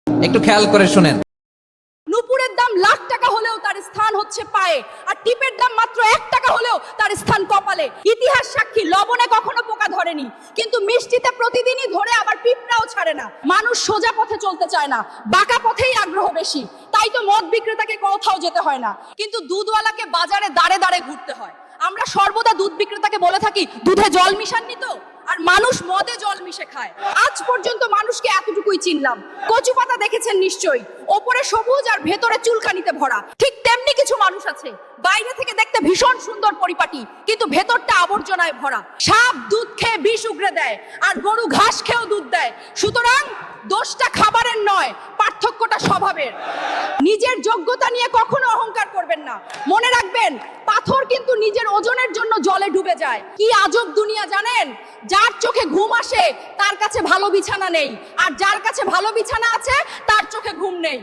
একটু খেয়াল করে শুনেন। নুপুরের দাম লাখ টাকা হলেও তার স্থান হচ্ছে পায়ে, আর টিপের দাম মাত্র 1 টাকা হলেও তার স্থান কপালে। ইতিহাস সাক্ষী, লবণে কখনো পোকা ধরেনি, কিন্তু মিষ্টিতে প্রতিদিনই ধরে, আবার পিঁপড়াও ছাড়ে না। মানুষ সোজা পথে চলতে চায় না, বাঁকা পথেই আগ্রহ বেশি। তাই তো মদ বিক্রেতাকে কোথাও যেতে হয় না, কিন্তু দুধওয়ালাকে বাজারে দাঁড়ে দাঁড়ে ঘুরতে হয়। আমরা সর্বদা দুধ বিক্রেতাকে বলে থাকি, দুধে জল মিশাননি তো? আর মানুষ মদে জল মিশে খায়। আজ পর্যন্ত মানুষকে এতটুকুই চিনলাম। কচু পাতা দেখেছেন নিশ্চয়ই, ওপরে সবুজ আর ভেতরে চুলকানিতে ভরা। ঠিক তেমনি কিছু মানুষ আছে, বাইরে থেকে দেখতে ভীষণ সুন্দর পরিপাটি, কিন্তু ভেতরটা আবর্জনায় ভরা। সাপ দুধ খেয়ে বিষ উগরে দেয়, আর গরু ঘাস খেয়েও দুধ দেয়। সুতরাং দোষটা খাবারের নয়, পার্থক্যটা স্বভাবের। নিজের যোগ্যতা নিয়ে কখনো অহংকার করবেন না। মনে রাখবেন, পাথর কিন্তু নিজের ওজনের জন্য জলে ডুবে যায়। কি আজব দুনিয়া জানেন? যার চোখে ঘুম আসে তার কাছে ভালো বিছানা নেই, আর যার কাছে ভালো বিছানা আছে তার চোখে ঘুম নেই।